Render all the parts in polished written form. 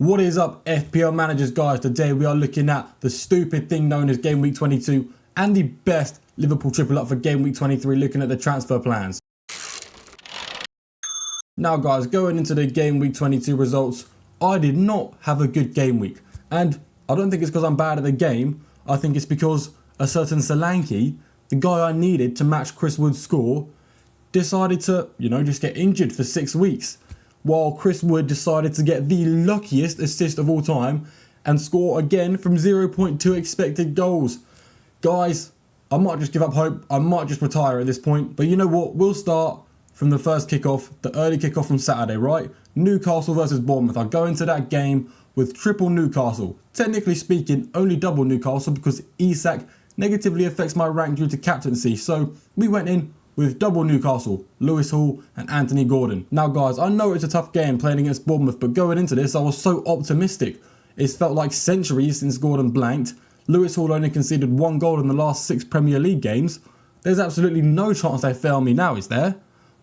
What is up, FPL managers, guys? Today we are looking at the stupid thing known as Game Week 22 and the best Liverpool triple up for Game Week 23, looking at the transfer plans. Now guys, going into the Game Week 22 results, I did not have a good game week. And I don't think it's because I'm bad at the game. I think it's because a certain Solanke, the guy I needed to match Chris Wood's score, decided to, just get injured for 6 weeks. While Chris Wood decided to get the luckiest assist of all time and score again from 0.2 expected goals. Guys, I might just give up hope. I might just retire at this point. But you know what? We'll start from the first kickoff, the early kickoff from Saturday, right? Newcastle versus Bournemouth. I go into that game with triple Newcastle. Technically speaking, only double Newcastle because Isak negatively affects my rank due to captaincy. So we went in with double Newcastle, Lewis Hall and Anthony Gordon. Now guys, I know it's a tough game playing against Bournemouth, but going into this I was so optimistic. It's felt like centuries since Gordon blanked. Lewis Hall only conceded 1 goal in the last 6 Premier League games. There's absolutely no chance they fail me now, is there?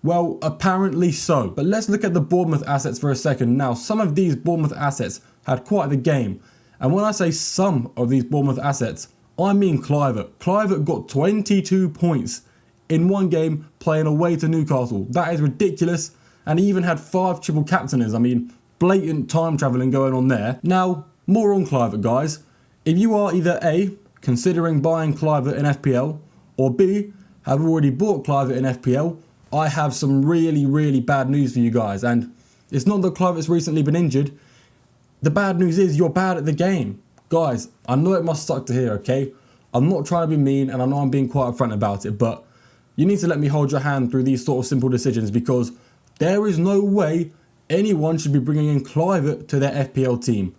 Well, apparently so. But let's look at the Bournemouth assets for a second. Now, some of these Bournemouth assets had quite the game. And when I say some of these Bournemouth assets, I mean Kluivert. Kluivert got 22 points in one game playing away to Newcastle. That is ridiculous. And he even had 5 triple captainers. I mean, blatant time travelling going on there. Now, more on Kluivert, guys. If you are either A, considering buying Kluivert in FPL, or B, have already bought Kluivert in FPL, I have some really bad news for you guys. And it's not that Kluivert's recently been injured. The bad news is you're bad at the game. Guys, I know it must suck to hear, okay? I'm not trying to be mean and I know I'm being quite upfront about it, but you need to let me hold your hand through these sort of simple decisions because there is no way anyone should be bringing in Kluivert to their FPL team.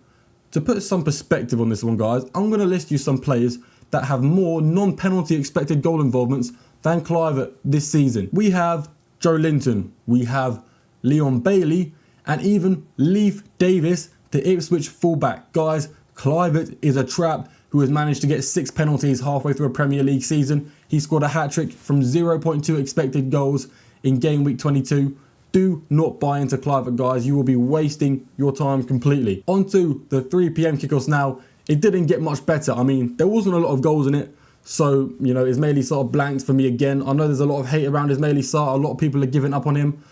To put some perspective on this one, guys, I'm going to list you some players that have more non-penalty expected goal involvements than Kluivert this season. We have Joe Linton, we have Leon Bailey, and even Leif Davis, the Ipswich fullback. Guys, Kluivert is a trap who has managed to get 6 penalties halfway through a Premier League season. He scored a hat-trick from 0.2 expected goals in Game Week 22. Do not buy into Kluivert, guys. You will be wasting your time completely. On to the 3 PM kickoffs now. It didn't get much better. I mean, there wasn't a lot of goals in it. So, Ismaili Sarr blanked for me again. I know there's a lot of hate around Ismaili Sarr. A lot of people are giving up on him.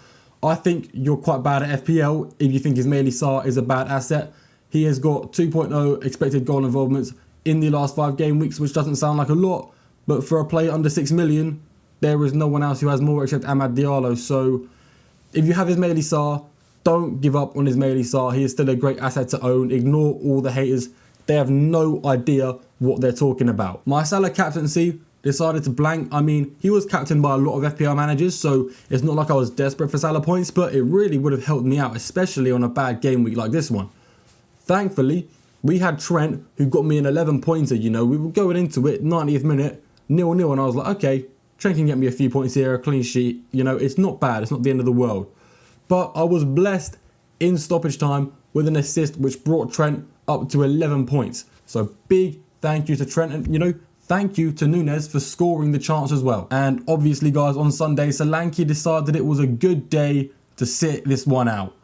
I think you're quite bad at FPL if you think Ismaili Sarr is a bad asset. He has got 2.0 expected goal involvements in the last 5 game weeks, which doesn't sound like a lot. But for a player under 6 million, there is no one else who has more except Amad Diallo. So if you have Ismaili Sarr, don't give up on Ismaili Sarr. He is still a great asset to own. Ignore all the haters. They have no idea what they're talking about. My Salah captaincy decided to blank. I mean, he was captained by a lot of FPL managers, so it's not like I was desperate for Salah points, but it really would have helped me out, especially on a bad game week like this one. Thankfully, we had Trent, who got me an 11-pointer, We were going into it, 90th minute, 0-0, and I was like, okay, Trent can get me a few points here, a clean sheet. It's not bad. It's not the end of the world. But I was blessed in stoppage time with an assist, which brought Trent up to 11 points. So big thank you to Trent, and, thank you to Nunes for scoring the chance as well. And obviously, guys, on Sunday, Solanke decided it was a good day to sit this one out.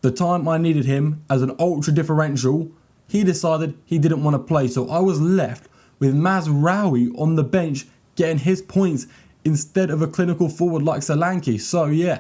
The time I needed him as an ultra differential, he decided he didn't want to play. So I was left with Mazraoui on the bench getting his points instead of a clinical forward like Solanke. So yeah,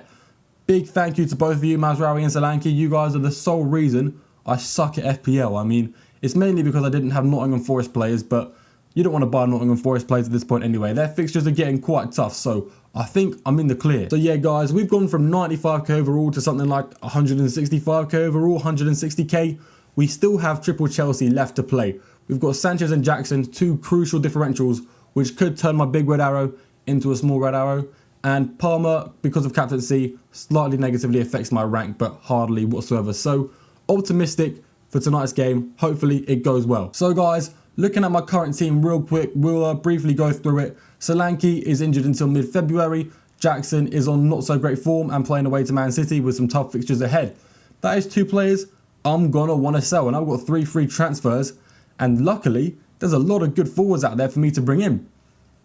big thank you to both of you, Mazraoui and Solanke. You guys are the sole reason I suck at FPL. I mean, it's mainly because I didn't have Nottingham Forest players, but you don't want to buy Nottingham Forest players at this point anyway. Their fixtures are getting quite tough, so I think I'm in the clear. So yeah, guys, we've gone from 95k overall to something like 165k overall, 160k. We still have triple Chelsea left to play. We've got Sanchez and Jackson, 2 crucial differentials, which could turn my big red arrow into a small red arrow. And Palmer, because of captaincy, slightly negatively affects my rank, but hardly whatsoever. So optimistic for tonight's game. Hopefully it goes well. So guys, looking at my current team real quick, we'll briefly go through it. Solanke is injured until mid-February. Jackson is on not so great form and playing away to Man City with some tough fixtures ahead. That is 2 players I'm going to want to sell, and I've got 3 free transfers. And luckily, there's a lot of good forwards out there for me to bring in.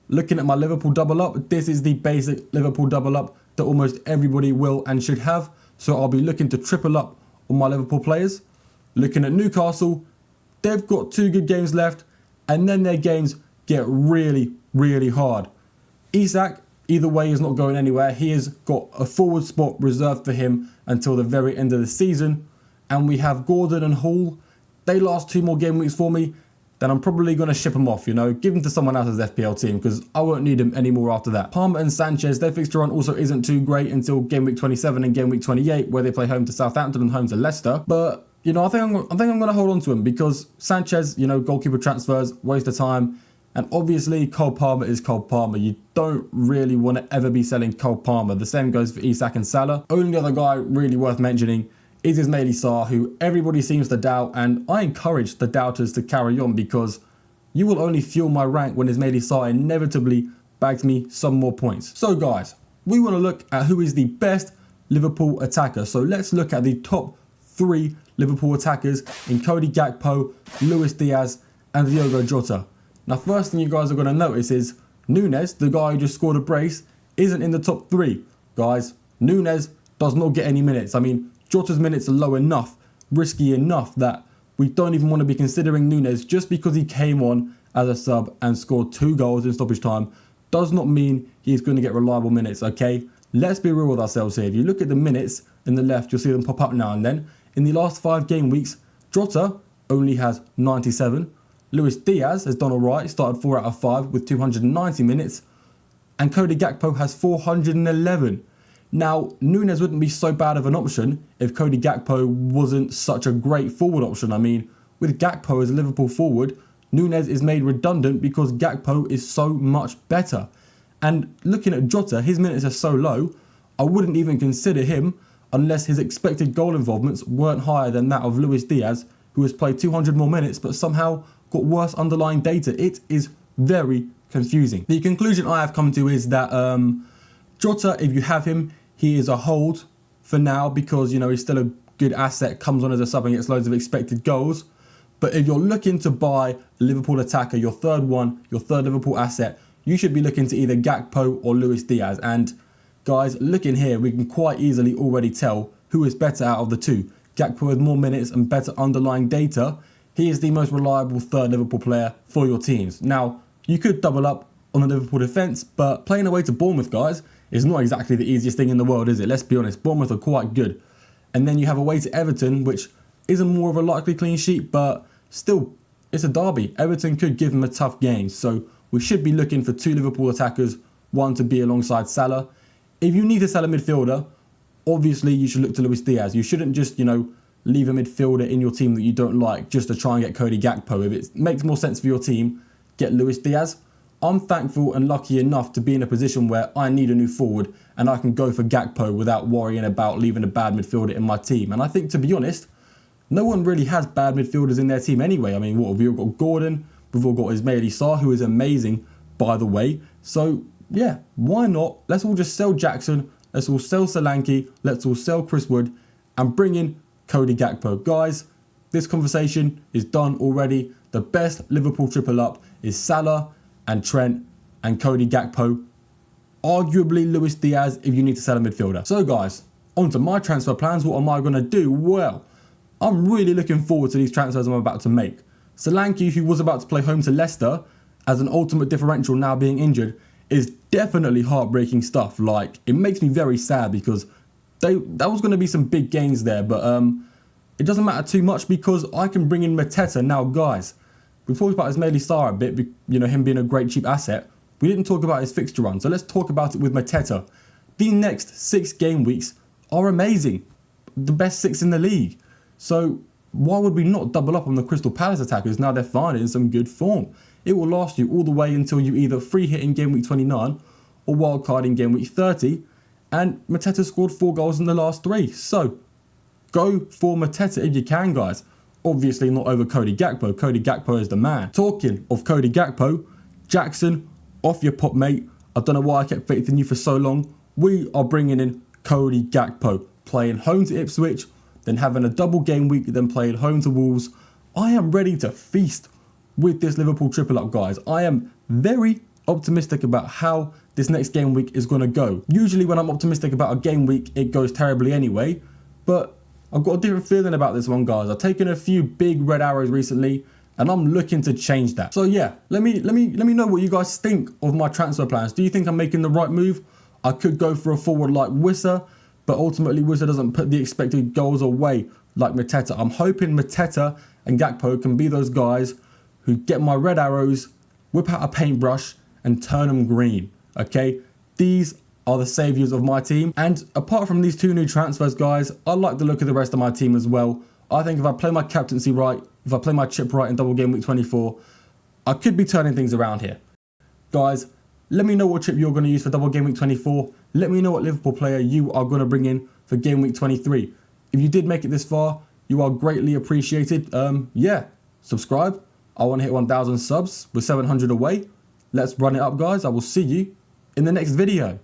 Looking at my Liverpool double up, this is the basic Liverpool double up that almost everybody will and should have. So I'll be looking to triple up on my Liverpool players. Looking at Newcastle, they've got 2 good games left, and then their games get really, really hard. Isak, either way, is not going anywhere. He has got a forward spot reserved for him until the very end of the season. And we have Gordon and Hall. They last 2 more game weeks for me. Then I'm probably going to ship them off, give them to someone else's FPL team because I won't need them anymore after that. Palmer and Sanchez, their fixture run also isn't too great until game week 27 and game week 28, where they play home to Southampton and home to Leicester. But, I think I'm going to hold on to him because Sanchez, goalkeeper transfers, waste of time. And obviously, Cole Palmer is Cole Palmer. You don't really want to ever be selling Cole Palmer. The same goes for Isak and Salah. Only other guy really worth mentioning is Ismaili Sarr, who everybody seems to doubt. And I encourage the doubters to carry on because you will only fuel my rank when Ismaili Sarr inevitably bags me some more points. So guys, we want to look at who is the best Liverpool attacker. So let's look at the top 3 Liverpool attackers in Cody Gakpo, Luis Diaz and Diogo Jota. Now, first thing you guys are going to notice is Núñez, the guy who just scored a brace, isn't in the top 3. Guys, Núñez does not get any minutes. I mean, Jota's minutes are low enough, risky enough that we don't even want to be considering Núñez just because he came on as a sub and scored 2 goals in stoppage time does not mean he's going to get reliable minutes, okay? Let's be real with ourselves here. If you look at the minutes in the left, you'll see them pop up now and then. In the last 5 game weeks, Jota only has 97. Luis Diaz has done alright, started 4 out of 5 with 290 minutes. And Cody Gakpo has 411. Now, Núñez wouldn't be so bad of an option if Cody Gakpo wasn't such a great forward option. I mean, with Gakpo as a Liverpool forward, Núñez is made redundant because Gakpo is so much better. And looking at Jota, his minutes are so low, I wouldn't even consider him unless his expected goal involvements weren't higher than that of Luis Diaz, who has played 200 more minutes but somehow got worse underlying data. It is very confusing. The conclusion I have come to is that Jota, if you have him, he is a hold for now because, he's still a good asset, comes on as a sub and gets loads of expected goals. But if you're looking to buy a Liverpool attacker, your third Liverpool asset, you should be looking to either Gakpo or Luis Diaz. And guys, looking here, we can quite easily already tell who is better out of the 2. Gakpo with more minutes and better underlying data. He is the most reliable third Liverpool player for your teams. Now, you could double up on the Liverpool defence, but playing away to Bournemouth, guys, is not exactly the easiest thing in the world, is it? Let's be honest, Bournemouth are quite good. And then you have away to Everton, which isn't more of a likely clean sheet, but still, it's a derby. Everton could give them a tough game. So we should be looking for 2 Liverpool attackers, one to be alongside Salah. If you need to sell a midfielder, obviously you should look to Luis Diaz. You shouldn't just, leave a midfielder in your team that you don't like just to try and get Cody Gakpo. If it makes more sense for your team, get Luis Diaz. I'm thankful and lucky enough to be in a position where I need a new forward and I can go for Gakpo without worrying about leaving a bad midfielder in my team. And I think, to be honest, no one really has bad midfielders in their team anyway. I mean, we've all got Gordon, we've all got Ismaili Sarr, who is amazing, by the way. So, yeah, why not? Let's all just sell Jackson, let's all sell Solanke, let's all sell Chris Wood and bring in Cody Gakpo. Guys, this conversation is done already. The best Liverpool triple up is Salah and Trent and Cody Gakpo. Arguably Luis Diaz if you need to sell a midfielder. So guys, on to my transfer plans. What am I going to do? Well, I'm really looking forward to these transfers I'm about to make. Solanke, who was about to play home to Leicester as an ultimate differential now being injured, is definitely heartbreaking stuff. Like, it makes me very sad because that was going to be some big gains there, but it doesn't matter too much because I can bring in Mateta. Now, guys, we've talked about Ismaili Sarr a bit, him being a great cheap asset. We didn't talk about his fixture run, so let's talk about it with Mateta. The next 6 game weeks are amazing. The best 6 in the league. So why would we not double up on the Crystal Palace attackers now they're finally in some good form? It will last you all the way until you either free hit in game week 29 or wildcard in game week 30. And Mateta scored 4 goals in the last 3. So, go for Mateta if you can, guys. Obviously not over Cody Gakpo. Cody Gakpo is the man. Talking of Cody Gakpo, Jackson, off your pop, mate. I don't know why I kept faith in you for so long. We are bringing in Cody Gakpo. Playing home to Ipswich, then having a double game week, then playing home to Wolves. I am ready to feast with this Liverpool triple up, guys. I am very optimistic about how this next game week is going to go. Usually when I'm optimistic about a game week, it goes terribly anyway. But I've got a different feeling about this one, guys. I've taken a few big red arrows recently, and I'm looking to change that. So yeah, let me know what you guys think of my transfer plans. Do you think I'm making the right move? I could go for a forward like Wissa, but ultimately Wissa doesn't put the expected goals away like Mateta. I'm hoping Mateta and Gakpo can be those guys who get my red arrows, whip out a paintbrush, and turn them green. Okay, these are the saviours of my team. And apart from these two new transfers, guys, I like the look of the rest of my team as well. I think if I play my captaincy right, if I play my chip right in double game week 24, I could be turning things around here. Guys, let me know what chip you're going to use for double game week 24. Let me know what Liverpool player you are going to bring in for game week 23. If you did make it this far, you are greatly appreciated. Yeah, subscribe. I want to hit 1,000 subs with 700 away. Let's run it up, guys. I will see you in the next video.